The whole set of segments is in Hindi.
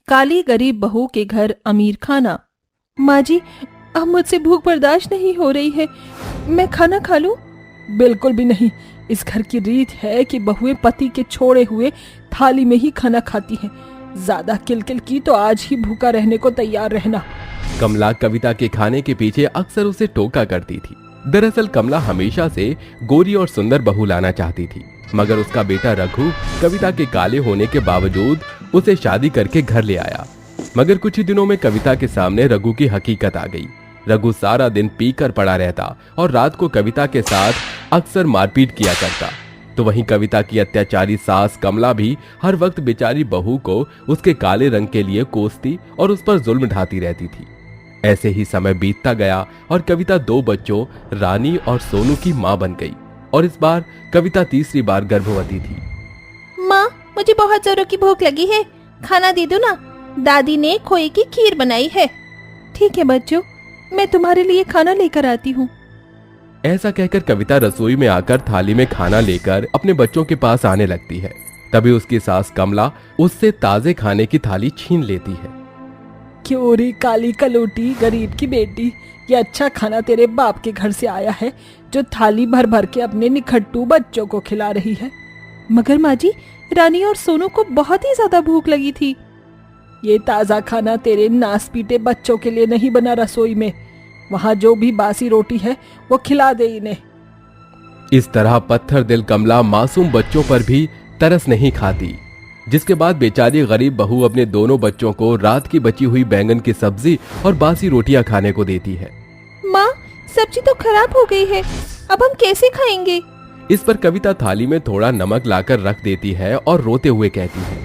काली गरीब बहू के घर अमीर खाना। माँ जी, अब मुझसे भूख बर्दाश्त नहीं हो रही है, मैं खाना खा लूं? बिल्कुल भी नहीं। इस घर की रीत है कि बहुएं पति के छोड़े हुए थाली में ही खाना खाती हैं। ज्यादा किलकिल की तो आज ही भूखा रहने को तैयार रहना। कमला कविता के खाने के पीछे अक्सर उसे टोका करती थी। दरअसल कमला हमेशा से गोरी और सुंदर बहू लाना चाहती थी, मगर उसका बेटा रघु कविता के काले होने के बावजूद उसे शादी करके घर ले आया। मगर कुछ ही दिनों में कविता के सामने रघु की हकीकत आ गई। रघु सारा दिन पीकर पड़ा रहता और रात को कविता के साथ अक्सर मारपीट किया करता। तो वहीं कविता की अत्याचारी सास कमला भी हर वक्त बेचारी बहू को उसके काले रंग के लिए कोसती और उस पर जुल्म ढाती रहती थी। ऐसे ही समय बीतता गया और कविता 2 बच्चों रानी और सोनू की मां बन गई और इस बार कविता तीसरी बार गर्भवती थी। माँ, मुझे बहुत जोरों की भूख लगी है, खाना दे दो ना। दादी ने खोए की खीर बनाई है। ठीक है बच्चों, मैं तुम्हारे लिए खाना लेकर आती हूँ। ऐसा कहकर कविता रसोई में आकर थाली में खाना लेकर अपने बच्चों के पास आने लगती है। तभी उसकी सास कमला उससे ताजे खाने की थाली छीन लेती है। क्यों रे काली कलोटी गरीब की बेटी, ये अच्छा खाना तेरे बाप के घर से आया है जो थाली भर भर के अपने निखट्टू बच्चों को खिला रही है। मगर माँ जी, रानी और सोनू को बहुत ही ज्यादा भूख लगी थी। ये ताजा खाना तेरे नास पीटे बच्चों के लिए नहीं बना रसोई में, वहाँ जो भी बासी रोटी है वो खिला दे इन्हें। इस तरह पत्थर दिल कमला मासूम बच्चों पर भी तरस नहीं खाती, जिसके बाद बेचारी गरीब बहू अपने दोनों बच्चों को रात की बची हुई बैंगन की सब्जी और बासी रोटियां खाने को देती है। माँ, सब्जी तो खराब हो गई है, अब हम कैसे खाएंगे? इस पर कविता थाली में थोड़ा नमक लाकर रख देती है और रोते हुए कहती है,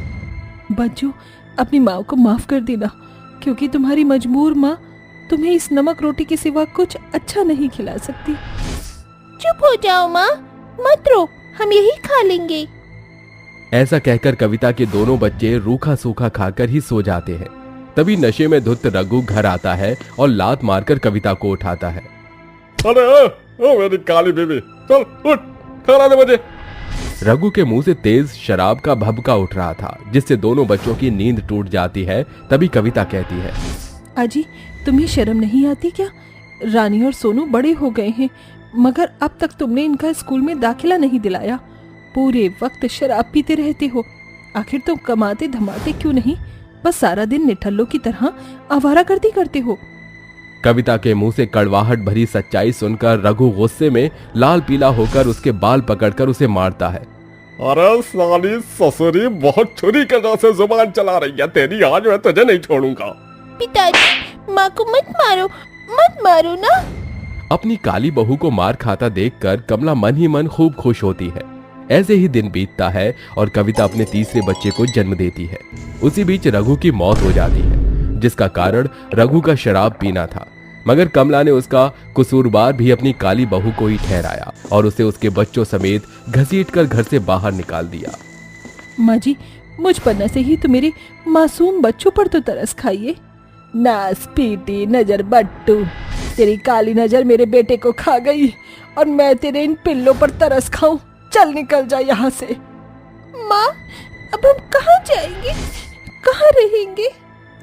बच्चों, अपनी माँ को माफ कर देना, क्योंकि तुम्हारी मजबूर माँ तुम्हें इस नमक रोटी के सिवा कुछ अच्छा नहीं खिला सकती। चुप हो जाओ माँ, मत रो, हम यही खा लेंगे। ऐसा कहकर कविता के दोनों बच्चे रूखा सूखा खाकर ही सो जाते हैं। तभी नशे में धुत रघु घर आता है और लात मारकर कविता को उठाता है। अरे ओ मेरी काली बेबी, चल उठ, खाना दे मुझे। रघु के मुंह से तेज शराब का भभका उठ रहा था, जिससे दोनों बच्चों की नींद टूट जाती है। तभी कविता कहती है, अजी, तुम्हें शर्म नहीं आती क्या? रानी और सोनू बड़े हो गए हैं, मगर अब तक तुमने इनका स्कूल में दाखिला नहीं दिलाया। पूरे वक्त शराब पीते रहते हो। आखिर तुम कमाते धमाते क्यों नहीं? बस सारा दिन निठल्लों की तरह आवारागर्दी करते हो। कविता के मुंह से कड़वाहट भरी सच्चाई सुनकर रघु गुस्से में लाल पीला होकर उसके बाल पकड़कर उसे मारता है। अरे साली ससुरी, बहुत छुरी के जैसे जुबान चला रही है तेरी, आज मैं तुझे नहीं छोड़ूंगा। पिताजी, माँ को मत मारो ना। अपनी काली बहू को मार खाता देखकर कमला मन ही मन खूब खुश होती है। ऐसे ही दिन बीतता है और कविता अपने तीसरे बच्चे को जन्म देती है। उसी बीच रघु की मौत हो जाती है, जिसका कारण रघु का शराब पीना था। मगर कमला ने उसका कसूरवार भी अपनी काली बहू को ही ठहराया और उसे उसके बच्चों समेत घसीटकर घर से बाहर निकाल दिया। माँ जी, मुझ पर न से ही तो मेरे मासूम बच्चों पर तो तरस खाइए। नास पीटी नजर बट्टू, तेरी काली नजर मेरे बेटे को खा गई और मैं तेरे इन पिल्लों पर तरस खाऊं। चल निकल जा यहाँ से। माँ, अब हम कहाँ जाएंगे, कहाँ रहेंगे?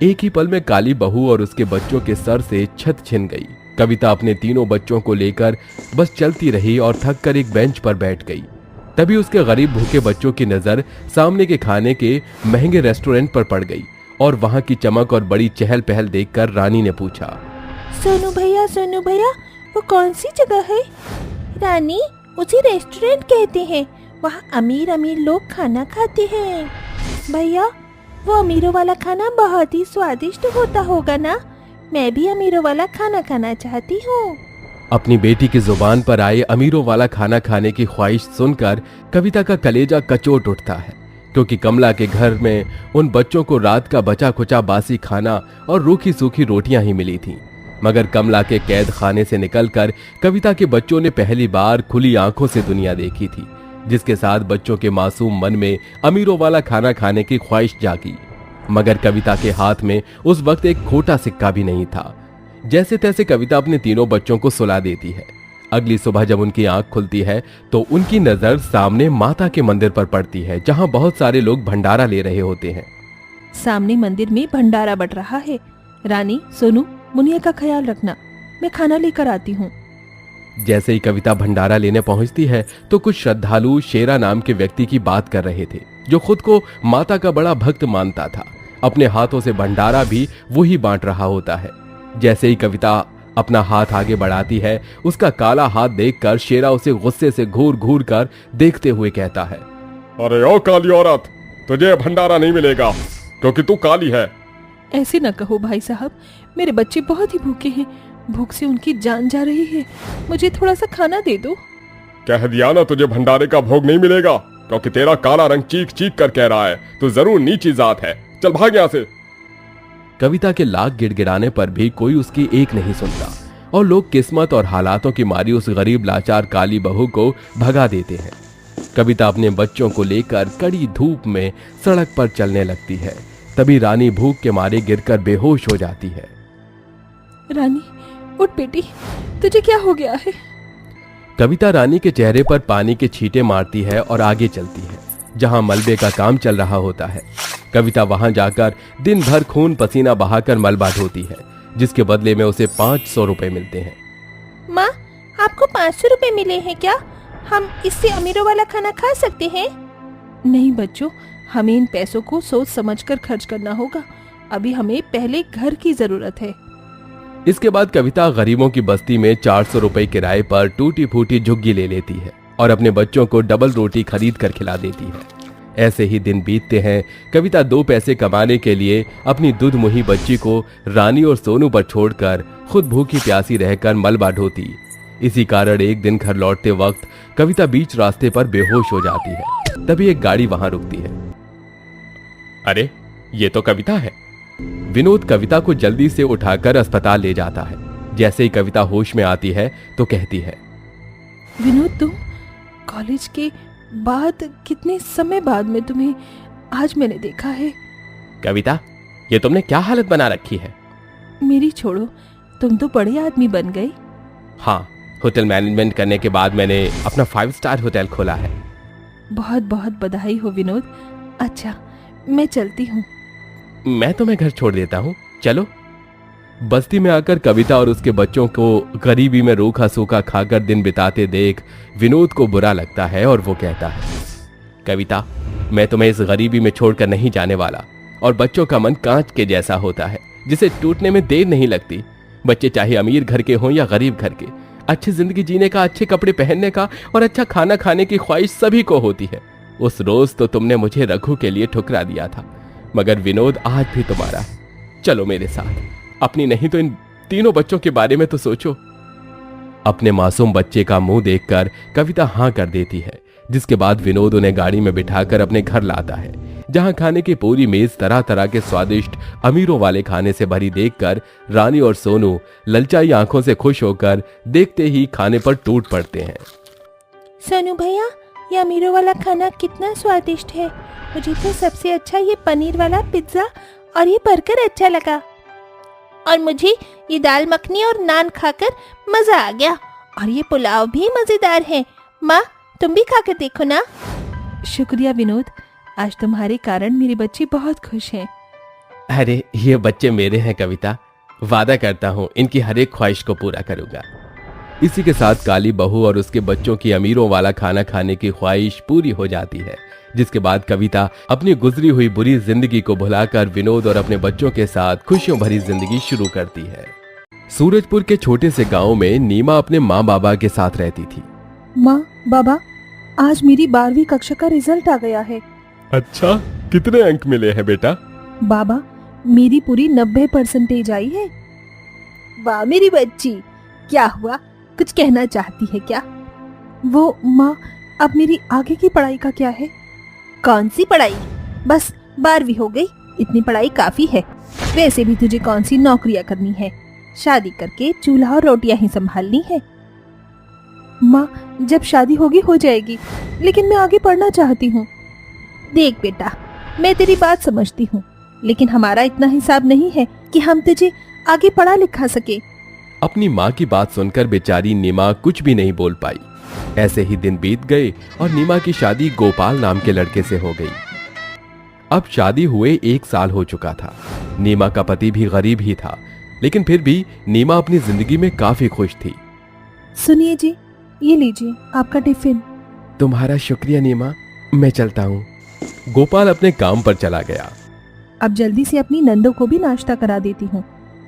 एक ही पल में काली बहू और उसके बच्चों के सर से छत छिन गई। कविता अपने तीनों बच्चों को लेकर बस चलती रही और थक कर एक बेंच पर बैठ गई। तभी उसके गरीब भूखे बच्चों की नजर सामने के खाने के महंगे रेस्टोरेंट पर पड़ गई और वहां की चमक और बड़ी चहल पहल देखकर रानी ने पूछा, सोनू भैया, वो कौन सी जगह है? रानी, उसे रेस्टोरेंट कहते हैं, वहाँ अमीर लोग खाना खाते हैं। भैया, वो अमीरों वाला खाना बहुत ही स्वादिष्ट होता होगा ना? मैं भी अमीरों वाला खाना खाना चाहती हूँ। अपनी बेटी की जुबान पर आए अमीरों वाला खाना खाने की ख्वाहिश सुनकर कविता का कलेजा कचोट उठता है, क्योंकि कमला के घर में उन बच्चों को रात का बचा खुचा बासी खाना और रूखी सूखी रोटियां ही मिली थीं। मगर कमला के कैद खाने से निकलकर कविता के बच्चों ने पहली बार खुली आंखों से दुनिया देखी थी, जिसके साथ बच्चों के मासूम मन में अमीरों वाला खाना खाने की ख्वाहिश जागी। मगर कविता के हाथ में उस वक्त एक खोटा सिक्का भी नहीं था। जैसे तैसे कविता अपने तीनों बच्चों को सुला देती है। अगली सुबह जब उनकी आंख खुलती है तो उनकी नजर सामने माता के मंदिर पर पड़ती है, जहां बहुत सारे लोग भंडारा ले रहे होते हैं। सामने मंदिर में भंडारा बट रहा है। रानी, सोनू, मुनिया का ख्याल रखना, मैं खाना लेकर आती हूँ। जैसे ही कविता भंडारा लेने पहुंचती है तो कुछ श्रद्धालु शेरा नाम के व्यक्ति की बात कर रहे थे, जो खुद को माता का बड़ा भक्त मानता था। अपने हाथों से भंडारा भी वही बांट रहा होता है। जैसे ही कविता अपना हाथ आगे बढ़ाती है, उसका काला हाथ देखकर शेरा उसे गुस्से से घूर घूर कर देखते हुए कहता है, अरे ओ काली औरत, तुझे भंडारा नहीं मिलेगा क्योंकि तू काली है। ऐसे न कहो भाई साहब, मेरे बच्चे बहुत ही भूखे हैं, भूख से उनकी जान जा रही है, मुझे थोड़ा सा खाना दे दो। कह दिया ना, तुझे भंडारे का भोग नहीं मिलेगा क्योंकि तेरा काला रंग चीख चीख कर कह रहा है तू जरूर नीची जात है। चल भाग यहाँ से। कविता के लाख गिड़गिड़ाने पर भी कोई उसकी एक नहीं सुनता और लोग किस्मत और हालातों की मारी उस गरीब लाचार काली बहू को भगा देते हैं। कविता अपने बच्चों को लेकर कड़ी धूप में सड़क पर चलने लगती है। तभी रानी भूख के मारे गिरकर बेहोश हो जाती है। रानी, उठ बेटी, तुझे क्या हो गया है? कविता रानी के चेहरे पर पानी के छींटे मारती है और आगे चलती है, जहां मलबे का काम चल रहा होता है। कविता वहां जाकर दिन भर खून पसीना बहाकर मलबा ढोती है, जिसके बदले में उसे 500 रुपए मिलते हैं। माँ, आपको 500 रुपए मिले हैं क्या? हम इससे अमीरों वाला खाना खा सकते हैं? नहीं बच्चों, हमें इन पैसों को सोच समझकर खर्च करना होगा। अभी हमें पहले घर की जरूरत है। इसके बाद कविता गरीबों की बस्ती में 400 रुपए किराए पर टूटी फूटी झुग्गी ले लेती है और अपने बच्चों को डबल रोटी खरीद कर खिला देती है। ऐसे ही दिन बीतते हैं। कविता 2 पैसे कमाने के लिए अपनी दुधमुही बच्ची को रानी और सोनू पर छोड़कर खुद भूखी प्यासी रहकर मलबा ढोती। इसी कारण एक दिन घर लौटते वक्त कविता बीच रास्ते पर बेहोश हो जाती है। तभी एक गाड़ी वहां रुकती है। अरे, ये तो कविता है। विनोद कविता को जल्दी से उठाकर अस्पताल ले जाता है। जैसे ही कविता होश में आती है तो कहती है, विनोद, तुम कॉलेज के बाद कितने समय बाद में तुम्हें आज मैंने देखा है। कविता, ये तुमने क्या हालत बना रखी है? मेरी छोड़ो, तुम तो बड़े आदमी बन गए। हाँ, होटल मैनेजमेंट करने के बाद मैंने अपना 5 स्टार होटल खोला है। बहुत बहुत बधाई हो विनोद। अच्छा, मैं चलती हूँ। मैं तुम्हें घर छोड़ देता हूँ, चलो। बस्ती में आकर कविता और उसके बच्चों को गरीबी में रूखा सूखा खाकर दिन बिताते देख विनोद को बुरा लगता है और वो कहता है, कविता, मैं तुम्हें इस गरीबी में छोड़कर नहीं जाने वाला। और बच्चों का मन कांच के जैसा होता है, जिसे टूटने में देर नहीं लगती। बच्चे चाहे अमीर घर के हों या गरीब घर के, अच्छी जिंदगी जीने का, अच्छे कपड़े पहनने का और अच्छा खाना खाने की ख्वाहिश सभी को होती है। उस रोज तो तुमने मुझे रघु के लिए ठुकरा दिया था, मगर विनोद आज भी तुम्हारा है। चलो मेरे साथ, अपनी नहीं तो इन तीनों बच्चों के बारे में तो सोचो। अपने मासूम बच्चे का मुंह देखकर कविता हाँ कर देती है, जिसके बाद विनोद उन्हें गाड़ी में बिठाकर अपने घर लाता है, जहां खाने की पूरी मेज तरह तरह के स्वादिष्ट अमीरों वाले खाने से भरी देखकर रानी और सोनू ललचाई आंखों से खुश होकर देखते ही खाने पर टूट पड़ते हैं। सोनू भैया, ये अमीरों वाला खाना कितना स्वादिष्ट है। मुझे तो सबसे अच्छा ये पनीर वाला पिज्जा और ये बर्गर अच्छा लगा, और मुझे ये दाल मखनी और नान खाकर मजा आ गया, और ये पुलाव भी मजेदार है। माँ, तुम भी खाकर देखो ना। शुक्रिया विनोद, आज तुम्हारे कारण मेरे बच्चे बहुत खुश हैं। अरे, ये बच्चे मेरे हैं कविता, वादा करता हूँ इनकी हर एक ख्वाहिश को पूरा करूंगा। इसी के साथ काली बहू और उसके बच्चों की अमीरों वाला खाना खाने की ख्वाहिश पूरी हो जाती है, जिसके बाद कविता अपनी गुजरी हुई बुरी जिंदगी को भुलाकर विनोद और अपने बच्चों के साथ खुशियों भरी जिंदगी शुरू करती है। सूरजपुर के छोटे से गांव में नीमा अपने माँ बाबा के साथ रहती थी। माँ, बाबा, आज मेरी 12वीं कक्षा का रिजल्ट आ गया है। अच्छा, कितने अंक मिले हैं बेटा? बाबा, मेरी पूरी 90% आई है। वाह मेरी बच्ची, क्या हुआ, कुछ कहना चाहती है क्या? वो माँ, अब मेरी आगे की पढ़ाई का क्या है? कौन सी पढ़ाई? बस 12वीं हो गई, इतनी पढ़ाई काफी है। वैसे भी तुझे कौन सी नौकरियां करनी है? शादी करके चूल्हा और रोटियां ही संभालनी है। माँ, जब शादी होगी हो जाएगी, लेकिन मैं आगे पढ़ना चाहती हूँ। देख बेटा, मैं तेरी बात समझती हूँ, लेकिन हमारा इतना हिसाब नहीं है कि हम तुझे आगे पढ़ा लिखा सके। अपनी माँ की बात सुनकर बेचारी नीमा कुछ भी नहीं बोल पाई। ऐसे ही दिन बीत गए और नीमा की शादी गोपाल नाम के लड़के से हो गई। अब शादी हुए 1 साल हो चुका था। नीमा का पति भी गरीब ही था, लेकिन फिर भी नीमा अपनी जिंदगी में काफी खुश थी। सुनिए जी, ये लीजिए आपका टिफिन। तुम्हारा शुक्रिया नीमा, मैं चलता हूँ। गोपाल अपने काम पर चला गया। अब जल्दी से अपनी नंदों को भी नाश्ता करा देती हूँ,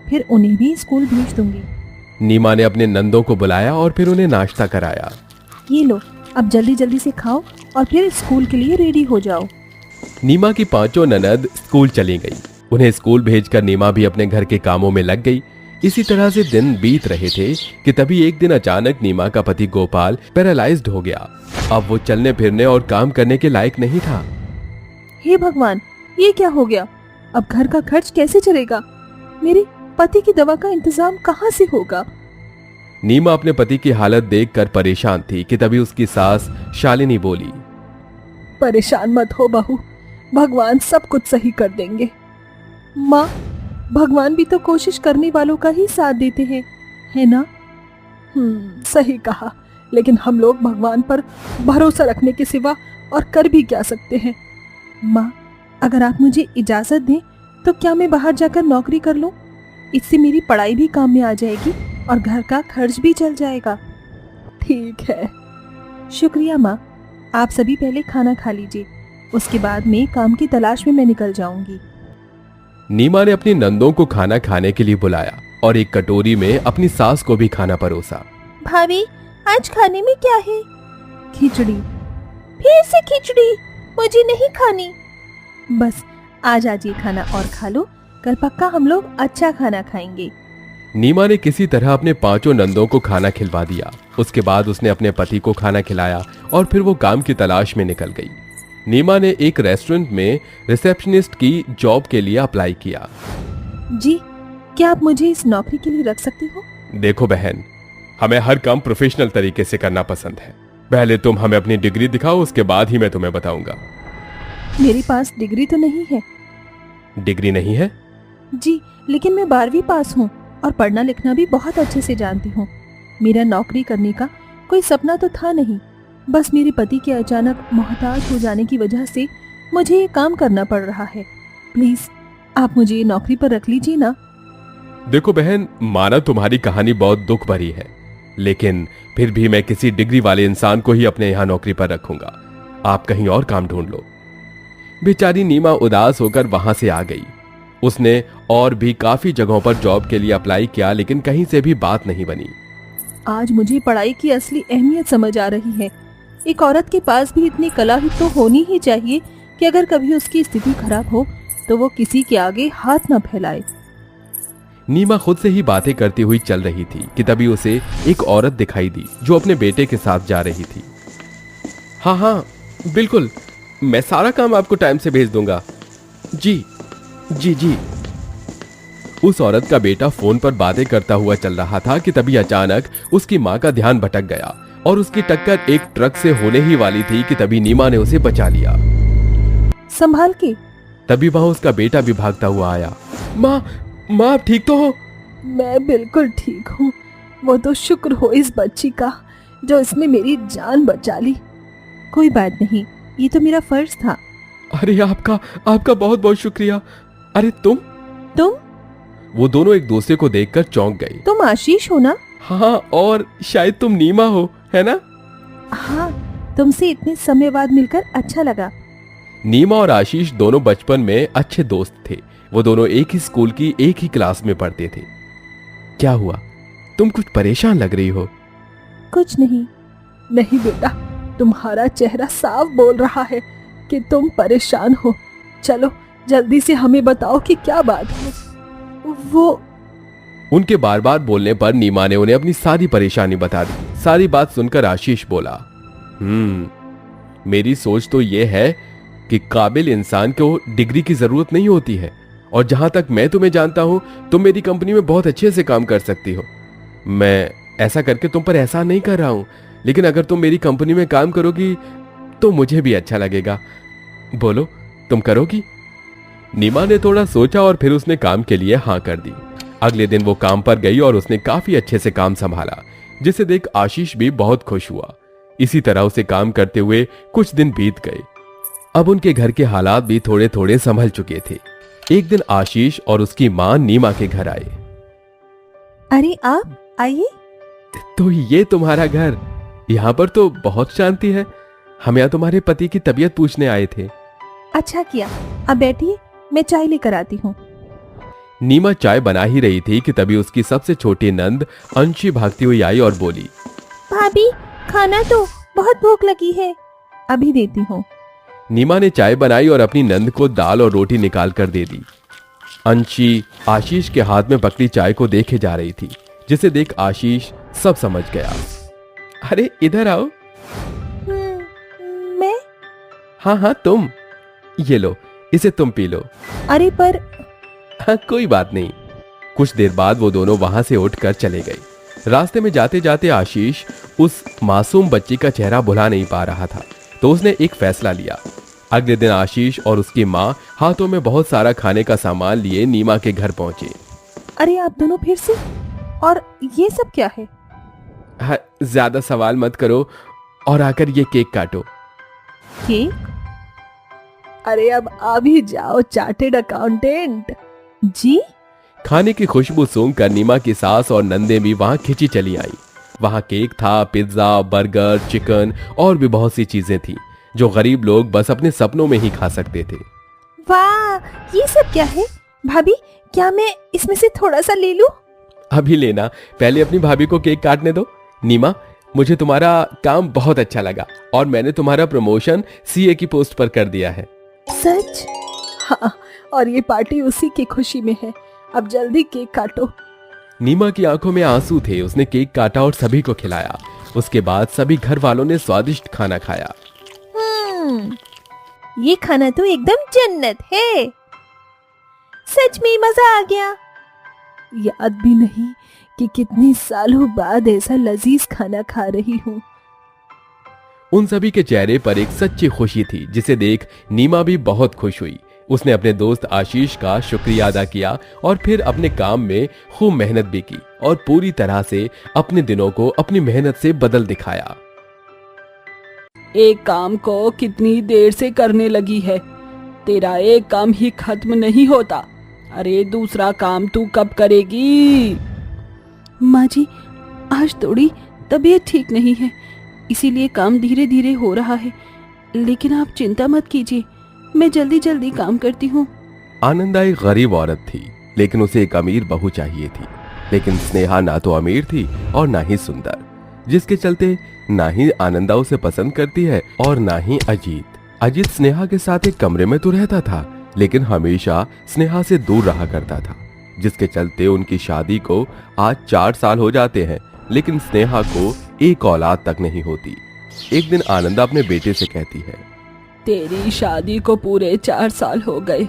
फिर उन्हें भी स्कूल भेज दूंगी। नीमा ने अपने नंदों को बुलाया और फिर उन्हें नाश्ता कराया। ये लो, अब जल्दी जल्दी से खाओ और फिर स्कूल के लिए रेडी हो जाओ। नीमा की 5 ननद स्कूल चली गई। उन्हें स्कूल भेजकर नीमा भी अपने घर के कामों में लग गई। इसी तरह से दिन बीत रहे थे कि तभी एक दिन अचानक नीमा का पति गोपाल पैरालाइज्ड हो गया। अब वो चलने फिरने और काम करने के लायक नहीं था। हे भगवान, ये क्या हो गया? अब घर का खर्च कैसे चलेगा? मेरे पति की दवा का इंतजाम कहाँ से होगा? नीमा अपने पति की हालत देखकर परेशान थी कि तभी उसकी सास शालिनी बोली, परेशान मत हो बहू, भगवान सब कुछ सही कर देंगे। माँ, भगवान भी तो कोशिश करने वालों का ही साथ देते हैं, है ना? सही कहा, लेकिन हम लोग भगवान पर भरोसा रखने के सिवा और कर भी क्या सकते हैं? माँ, अगर आप मुझे इजाजत दें तो क्या मैं बाहर जाकर नौकरी कर लूं? इससे मेरी पढ़ाई भी काम में आ जाएगी और घर का खर्च भी चल जाएगा। ठीक है। शुक्रिया माँ, आप सभी पहले खाना खा लीजिए, उसके बाद में काम की तलाश में मैं निकल जाऊंगी। नीमा ने अपनी नंदों को खाना खाने के लिए बुलाया और एक कटोरी में अपनी सास को भी खाना परोसा। भाभी, आज खाने में क्या है? खिचड़ी। फिर से खिचड़ी? मुझे नहीं खानी। बस आज ये खाना और खा लो, कल पक्का हम लोग अच्छा खाना खाएंगे। नीमा ने किसी तरह अपने 5 नंदों को खाना खिलवा दिया। उसके बाद उसने अपने पति को खाना खिलाया और फिर वो काम की तलाश में निकल गई। नीमा ने एक रेस्टोरेंट में रिसेप्शनिस्ट की जॉब के लिए अप्लाई किया। जी, क्या आप मुझे इस नौकरी के लिए रख सकते हो? देखो बहन, हमें हर काम प्रोफेशनल तरीके से करना पसंद है। पहले तुम हमें अपनी डिग्री दिखाओ, उसके बाद ही मैं तुम्हें बताऊंगा। मेरे पास डिग्री तो नहीं है। डिग्री नहीं है? जी, लेकिन मैं 12वीं पास हूँ और पढ़ना लिखना भी बहुत अच्छे से जानती हूँ। मेरा नौकरी करने का कोई सपना तो था नहीं, बस मेरे पति के अचानक मोहताज हो जाने की वजह से मुझे ये काम करना पड़ रहा है। प्लीज आप मुझे ये नौकरी पर रख लीजिए ना। देखो बहन, माना तुम्हारी कहानी बहुत दुख भरी है, लेकिन फिर भी मैं किसी डिग्री वाले इंसान को ही अपने यहाँ नौकरी पर रखूंगा। आप कहीं और काम ढूंढ लो। बेचारी नीमा उदास होकर वहां से आ गई। उसने और भी काफी जगहों पर जॉब के लिए अप्लाई किया, लेकिन कहीं से भी बात नहीं बनी। आज मुझे पढ़ाई की असली अहमियत समझ आ रही है। एक औरत के पास भी इतनी कला ही तो होनी ही चाहिए कि अगर कभी उसकी स्थिति खराब हो तो वो किसी के आगे हाथ न फैलाए। नीमा खुद से ही बातें करती हुई चल रही थी कि तभी उसे एक औरत दिखाई दी जो अपने बेटे के साथ जा रही थी। हाँ हाँ बिल्कुल, मैं सारा काम आपको टाइम से भेज दूंगा। जी जी जी। उस औरत का बेटा फोन पर बातें करता हुआ चल रहा था कि तभी अचानक उसकी माँ का ध्यान भटक गया और उसकी टक्कर एक ट्रक से होने ही वाली थी कि तभी नीमा ने उसे बचा लिया। संभाल के। तभी वहां उसका बेटा भी भागता हुआ आया। माँ, माँ आप ठीक तो हो? मैं बिल्कुल ठीक हूँ। वो तो शुक्र हो इस बच्ची का जो इसने मेरी जान बचा ली। कोई बात नहीं, ये तो मेरा फर्ज था। अरे आपका बहुत बहुत शुक्रिया। अरे तुम? वो दोनों एक दूसरे को देखकर चौंक गए। तुम आशीष हो ना? हाँ, और शायद तुम नीमा हो, है ना? हाँ, तुमसे इतने समय बाद मिलकर अच्छा लगा। नीमा और आशीष दोनों बचपन में अच्छे दोस्त थे। वो दोनों एक ही स्कूल की एक ही क्लास में पढ़ते थे। क्या हुआ, तुम कुछ परेशान लग रही हो? कुछ नहीं। नहीं बेटा, तुम्हारा चेहरा साफ बोल रहा है कि तुम परेशान हो। चलो जल्दी से हमें बताओ कि क्या बात है। वो उनके बार बार बोलने पर नीमा ने उन्हें अपनी सारी परेशानी बता दी। सारी बात सुनकर आशीष बोला, मेरी सोच तो यह है कि काबिल इंसान को डिग्री की जरूरत नहीं होती है, और जहां तक मैं तुम्हें जानता हूं तुम मेरी कंपनी में बहुत अच्छे से काम कर सकती हो। मैं ऐसा करके तुम पर एहसान नहीं कर रहा हूं, लेकिन अगर तुम मेरी कंपनी में काम करोगी तो मुझे भी अच्छा लगेगा। बोलो, तुम करोगी? नीमा ने थोड़ा सोचा और फिर उसने काम के लिए हाँ कर दी। अगले दिन वो काम पर गई और उसने काफी अच्छे से काम संभाला, जिसे देख आशीष भी बहुत खुश हुआ। इसी तरह उसे काम करते हुए कुछ दिन बीत गए। अब उनके घर के हालात भी थोड़े थोड़े संभल चुके थे। एक दिन आशीष और उसकी मां नीमा के घर आए। अरे आप आइए। तो ये तुम्हारा घर? यहाँ पर तो बहुत शांति है। हम यहाँ तुम्हारे पति की तबीयत पूछने आए थे। अच्छा किया, अब बैठिए, मैं चाय लेकर आती हूँ। नीमा चाय बना ही रही थी कि तभी उसकी सबसे छोटी नंद अंशी भागती हुई आई और बोली, भाभी खाना दो, बहुत भूख लगी है। अभी देती हूँ। नीमा ने चाय बनाई और अपनी नंद को दाल और रोटी निकाल कर दे दी। अंशी आशीष के हाथ में पकड़ी चाय को देखे जा रही थी, जिसे देख आशीष सब समझ गया। अरे इधर आओ। मैं? हाँ तुम। ये लो, इसे तुम पी लो। अरे पर हाँ कोई बात नहीं। कुछ देर बाद वो दोनों वहां से उठकर चले गए। रास्ते में जाते जाते आशीष उस मासूम बच्ची का चेहरा भुला नहीं पा रहा था, तो उसने एक फैसला लिया। अगले दिन आशीष और उसकी माँ हाथों में बहुत सारा खाने का सामान लिए नीमा के घर पहुंचे। अरे आप दोनों फिर से? और ये सब क्या है? हाँ, ज्यादा सवाल मत करो और आकर ये केक काटो। केक? अरे अब आ भी जाओ चार्टेड अकाउंटेंट जी। खाने की खुशबू सूंघकर नीमा की सास और नंदे भी वहां खिंची चली आई। वहां केक था, पिज्जा, बर्गर, चिकन और भी बहुत सी चीजें थी जो गरीब लोग बस अपने सपनों में ही खा सकते थे। वाह, ये सब क्या है? भाभी, क्या मैं इसमें से थोड़ा सा ले लूं? अभी लेना, पहले अपनी भाभी को केक काटने दो। नीमा, मुझे तुम्हारा काम बहुत अच्छा लगा और मैंने तुम्हारा प्रमोशन सीए की पोस्ट पर कर दिया है। सच? हाँ, और ये पार्टी उसी की खुशी में है। अब जल्दी केक काटो। नीमा की आंखों में आंसू थे। उसने केक काटा और सभी को खिलाया। उसके बाद सभी घर वालों ने स्वादिष्ट खाना खाया। ये खाना तो एकदम जन्नत है। सच में मजा आ गया। याद भी नहीं कि कितने सालों बाद ऐसा लजीज खाना खा रही हूँ। उन सभी के चेहरे पर एक सच्ची खुशी थी, जिसे देख नीमा भी बहुत खुश हुई। उसने अपने दोस्त आशीष का शुक्रिया अदा किया और फिर अपने काम में खूब मेहनत भी की और पूरी तरह से अपने दिनों को अपनी मेहनत से बदल दिखाया। एक काम को कितनी देर से करने लगी है? तेरा एक काम ही खत्म नहीं होता। अरे दूसरा काम तू कब करेगी? माँ जी, आज थोड़ी तबीयत ठीक नहीं है, इसीलिए काम धीरे धीरे हो रहा है। लेकिन आप चिंता मत कीजिए, मैं जल्दी जल्दी काम करती हूँ। आनंदा एक गरीब औरत थी, लेकिन उसे एक अमीर बहू चाहिए थी। लेकिन स्नेहा ना तो अमीर थी और ना ही सुंदर, जिसके चलते ना ही आनंदा उसे पसंद करती है और ना ही अजीत। अजीत स्नेहा के साथ एक कमरे में तो रहता था, लेकिन हमेशा स्नेहा से दूर रहा करता था, जिसके चलते उनकी शादी को आज 4 साल हो जाते हैं, लेकिन स्नेहा को एक औलाद तक नहीं होती। एक दिन आनंदा अपने बेटे से कहती है, तेरी शादी को पूरे 4 साल हो गए,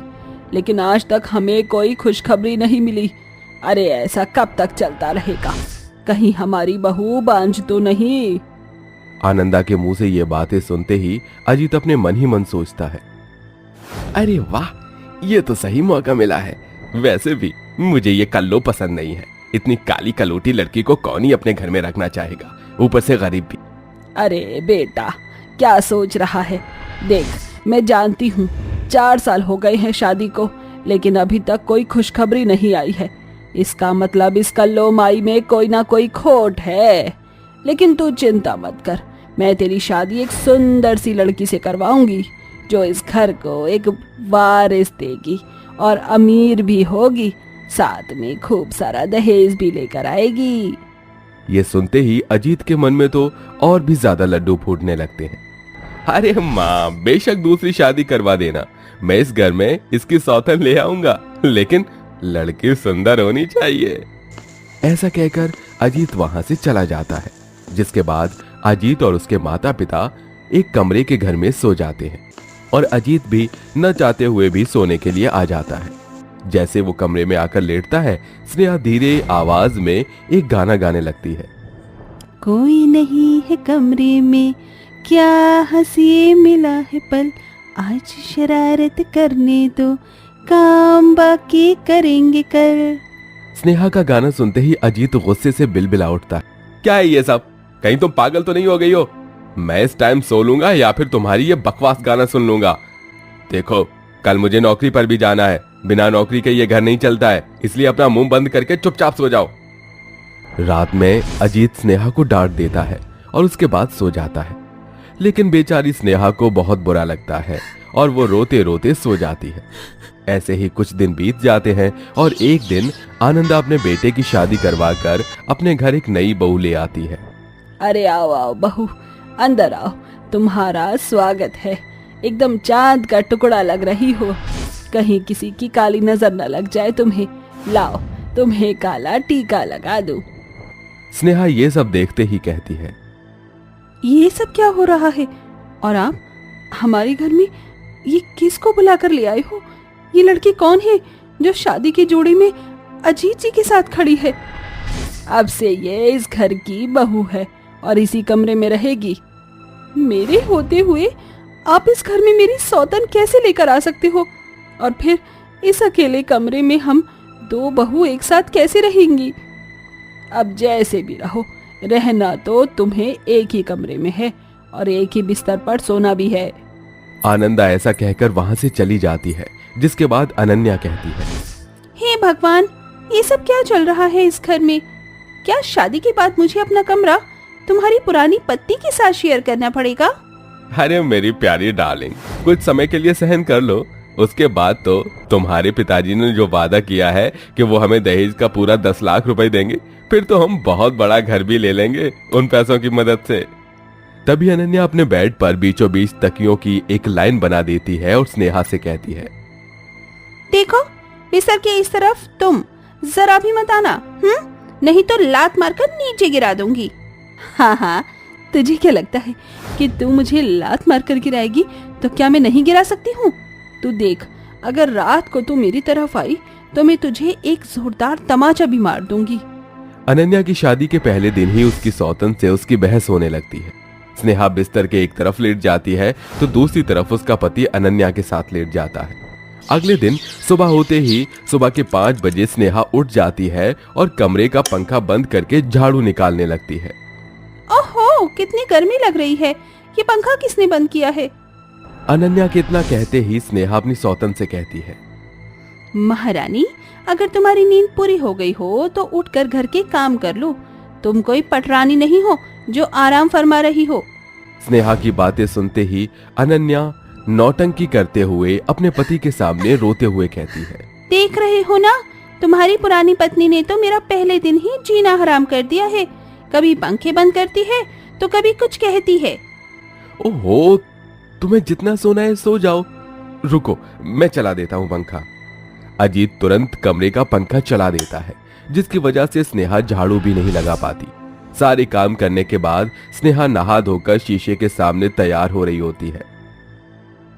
लेकिन आज तक हमें कोई खुशखबरी नहीं मिली। अरे ऐसा कब तक चलता रहेगा? कहीं हमारी बहू बांझ तो नहीं? आनंदा के मुंह से ये बातें सुनते ही अजीत अपने मन ही मन सोचता है, अरे वाह, ये तो सही मौका मिला है। वैसे भी मुझे ये कल्लो पसंद नहीं है। इतनी काली कलोटी लड़की को कौन ही अपने घर में रखना चाहेगा, ऊपर से गरीब भी। अरे बेटा, क्या सोच रहा है? देख, मैं जानती हूँ 4 साल हो गए हैं शादी को, लेकिन अभी तक कोई खुशखबरी नहीं आई है। इसका मतलब इस कल्लो माई में कोई ना कोई खोट है। लेकिन तू चिंता मत कर, मैं तेरी शादी एक सुंदर सी लड़की से करवाऊंगी, जो इस घर को एक वारिस देगी और अमीर भी होगी, साथ में खूब सारा दहेज भी लेकर आएगी। ये सुनते ही अजीत के मन में तो और भी ज्यादा लड्डू फूटने लगते हैं। अरे माँ, बेशक दूसरी शादी करवा देना, मैं इस घर में इसकी सौतन ले आऊंगा, लेकिन लड़की सुंदर होनी चाहिए। ऐसा कहकर अजीत वहां से चला जाता है, जिसके बाद अजीत और उसके माता पिता एक कमरे के घर में सो जाते हैं और अजीत भी न चाहते हुए भी सोने के लिए आ जाता है। जैसे वो कमरे में आकर लेटता है, स्नेहा धीरे आवाज में एक गाना गाने लगती है। कोई नहीं है कमरे में, क्या हंसी मिला है पल, आज शरारत करने दो, काम बाकी करेंगे कल। स्नेहा का गाना सुनते ही अजीत गुस्से से बिलबिला उठता है। क्या है ये सब? कहीं तुम पागल तो नहीं हो गई हो? मैं इस टाइम सो लूंगा या फिर तुम्हारी ये बकवास गाना सुन लूंगा। देखो, कल मुझे नौकरी पर भी जाना है। बिना नौकरी के ये घर नहीं चलता है, इसलिए अपना मुंह बंद करके चुपचाप सो जाओ। रात में अजीत स्नेहा को डांट देता है और उसके बाद सो जाता है। लेकिन बेचारी स्नेहा को बहुत बुरा लगता है और वो रोते रोते सो जाती है। ऐसे ही कुछ दिन बीत जाते हैं और एक दिन आनंदा अपने बेटे की शादी करवा कर अपने घर एक नई बहू ले आती है। अरे आओ आओ बहू, अंदर आओ, तुम्हारा स्वागत है। एकदम चांद का टुकड़ा लग रही हो, कहीं किसी की काली नजर न लग जाए तुम्हें। लाओ, तुम्हें काला टीका लगा दूं। स्नेहा ये सब देखते ही कहती है, ये सब क्या हो रहा है? और आप हमारे घर में ये किसको बुला कर ले आए हो? ये लड़की कौन है जो शादी की जोड़ी में अजीत जी के साथ खड़ी है? अब से ये इस घर की बहू है और इसी कमरे में रहेगी। मेरे होते हुए आप इस घर में मेरी सौतन कैसे लेकर आ सकते हो? और फिर इस अकेले कमरे में हम दो बहू एक साथ कैसे रहेंगी? अब जैसे भी रहो, रहना तो तुम्हें एक ही कमरे में है और एक ही बिस्तर पर सोना भी है। आनंदा ऐसा कहकर वहां से चली जाती है, जिसके बाद अनन्या कहती है, हे भगवान, ये सब क्या चल रहा है इस घर में? क्या शादी के बाद मुझे अपना कमरा तुम्हारी पुरानी पत्नी के साथ शेयर करना पड़ेगा? अरे मेरी प्यारी डार्लिंग, कुछ समय के लिए सहन कर लो। उसके बाद तो तुम्हारे पिताजी ने जो वादा किया है कि वो हमें दहेज का पूरा 10 लाख रुपए देंगे, फिर तो हम बहुत बड़ा घर भी ले लेंगे उन पैसों की मदद से। तभी अनन्या अपने बेड पर बीचों बीच तकियों की एक लाइन बना देती है और स्नेहा से कहती है, देखो, बिस्तर के इस तरफ तुम जरा भी मत आना, नहीं तो लात मारकर नीचे गिरा दूंगी। हाँ हाँ, तुझे क्या लगता है कि तू मुझे लात मारकर गिराएगी? तो क्या मैं नहीं गिरा सकती हूँ? तू देख, अगर रात को तू मेरी तरफ आई तो मैं तुझे एक जोरदार तमाचा भी मार दूंगी। अनन्या की शादी के पहले दिन ही उसकी सौतन से उसकी बहस होने लगती है। स्नेहा बिस्तर के एक तरफ लेट जाती है तो दूसरी तरफ उसका पति अनन्या के साथ लेट जाता है। अगले दिन सुबह होते ही सुबह के 5 बजे स्नेहा उठ जाती है और कमरे का पंखा बंद करके झाड़ू निकालने लगती है। ओहो, कितनी गर्मी लग रही है, ये पंखा किसने बंद किया है? अनन्या के इतना कहते ही स्नेहा अपनी सौतन से कहती है, महारानी, अगर तुम्हारी नींद पूरी हो गई हो तो उठकर घर के काम कर लो। तुम कोई पटरानी नहीं हो जो आराम फरमा रही हो। स्नेहा की बातें सुनते ही अनन्या नौटंकी करते हुए अपने पति के सामने रोते हुए कहती है, देख रहे हो ना, तुम्हारी पुरानी पत्नी ने तो मेरा पहले दिन ही जीना हराम कर दिया है। कभी पंखे बंद करती है तो कभी कुछ कहती है। ओहो, तुम्हें जितना सोना है सो जाओ। रुको, मैं चला देता हूँ पंखा। अजीत तुरंत कमरे का पंखा चला देता है, जिसकी वजह से स्नेहा झाड़ू भी नहीं लगा पाती। सारे काम करने के बाद स्नेहा नहा धोकर शीशे के सामने तैयार हो रही होती है।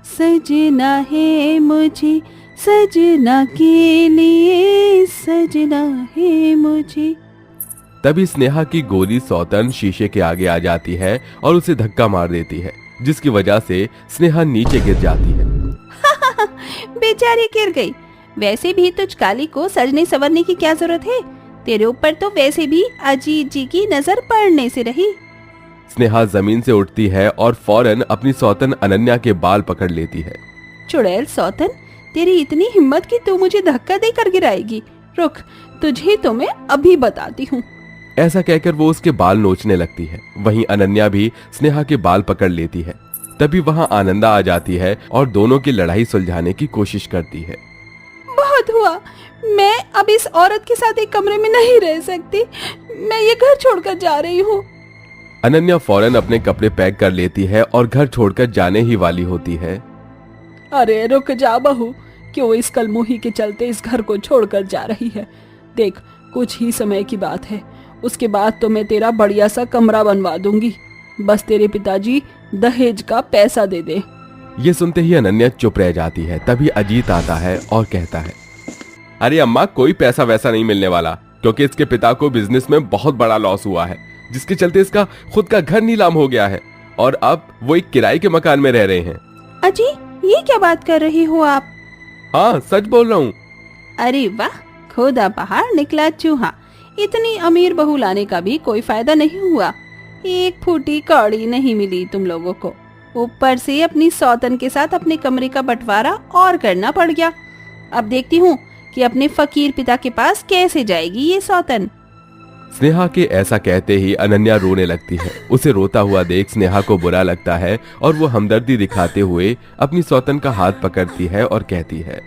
सजना है मुझे, सजना के लिए सजना है मुझे। तभी स्नेहा की गोरी सौतन शीशे के आगे आ जाती है और उसे धक्का मार देती है, जिसकी वजह से स्नेहा नीचे गिर जाती है। बेचारी गिर गई। वैसे भी तुझ काली को सजने संवरने की क्या जरूरत है? तेरे ऊपर तो वैसे भी अजीत जी की नजर पड़ने से रही। स्नेहा जमीन से उठती है और फौरन अपनी सौतन अनन्या के बाल पकड़ लेती है। चुड़ैल सौतन, तेरी इतनी हिम्मत कि तू मुझे धक्का देकर गिराएगी? रुक, तुझे तो मैं अभी बताती हूँ। ऐसा कहकर वो उसके बाल नोचने लगती है। वहीं अनन्या भी स्नेहा के बाल पकड़ लेती है। तभी वहाँ आनंदा आ जाती है और दोनों की लड़ाई सुलझाने की कोशिश करती है। बहुत हुआ, मैं अब इस औरत के साथ एक कमरे में नहीं रह सकती। मैं ये घर छोड़कर जा रही हूँ। अनन्या फौरन अपने कपड़े पैक कर लेती है और घर छोड़कर जाने ही वाली होती है। अरे रुक जा बहू, क्यों इस कलमुही के चलते इस घर को छोड़कर जा रही है? देख, कुछ ही समय की बात है, उसके बाद तो मैं तेरा बढ़िया सा कमरा बनवा दूंगी। बस तेरे पिताजी दहेज का पैसा दे दे। ये सुनते ही अनन्या चुप रह जाती है। तभी अजीत आता है और कहता है, अरे अम्मा, कोई पैसा वैसा नहीं मिलने वाला, क्योंकि इसके पिता को बिजनेस में बहुत बड़ा लॉस हुआ है, जिसके चलते इसका खुद का घर नीलाम हो गया है और अब वो एक किराए के मकान में रह रहे हैं। अजी, ये क्या बात कर रही हो आप? हाँ, सच बोल रहा हूँ। अरे वाह, खुदा पहाड़ निकला चूहा। इतनी अमीर बहू लाने का भी कोई फायदा नहीं हुआ। एक फूटी कौड़ी नहीं मिली तुम लोगों को। ऊपर से अपनी सौतन के साथ अपने कमरे का बंटवारा और करना पड़ गया। अब देखती हूँ कि अपने फकीर पिता के पास कैसे जाएगी ये सौतन। स्नेहा के ऐसा कहते ही अनन्या रोने लगती है। उसे रोता हुआ देख स्नेहा को बुरा लगता है और वो हमदर्दी दिखाते हुए अपनी सौतन का हाथ पकड़ती है और कहती है,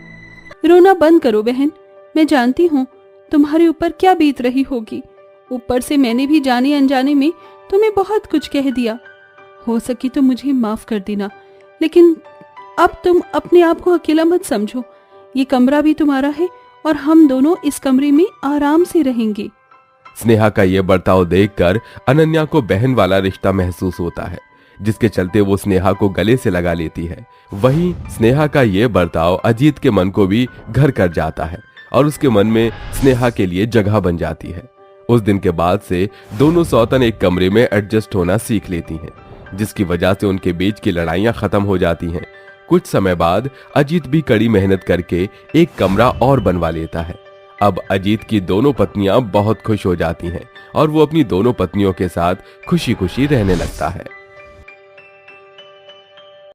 रोना बंद करो बहन, मैं जानती हूँ तुम्हारे ऊपर क्या बीत रही होगी। ऊपर से मैंने भी जाने अनजाने में तुम्हें बहुत कुछ कह दिया। हो सके तो मुझे माफ कर देना, लेकिन अब तुम अपने आप को अकेला मत समझो। ये कमरा भी तुम्हारा है और हम दोनों इस कमरे में आराम से रहेंगे। स्नेहा का ये बर्ताव देखकर अनन्या को बहन वाला रिश्ता महसूस होता है, जिसके चलते वो स्नेहा को गले से लगा लेती है। वहीं स्नेहा का ये बर्ताव अजीत के मन को भी घर कर जाता है और उसके मन में स्नेहा के लिए जगह बन जाती है। उस दिन के बाद से दोनों सौतन एक कमरे में एडजस्ट होना सीख लेती हैं, जिसकी वजह से उनके बीच की लड़ाइयां खत्म हो जाती हैं। कुछ समय बाद अजीत भी कड़ी मेहनत करके एक कमरा और बनवा लेता है। अब अजीत की दोनों पत्नियां बहुत खुश हो जाती हैं और वो अपनी दोनों पत्नियों के साथ खुशी खुशी रहने लगता है।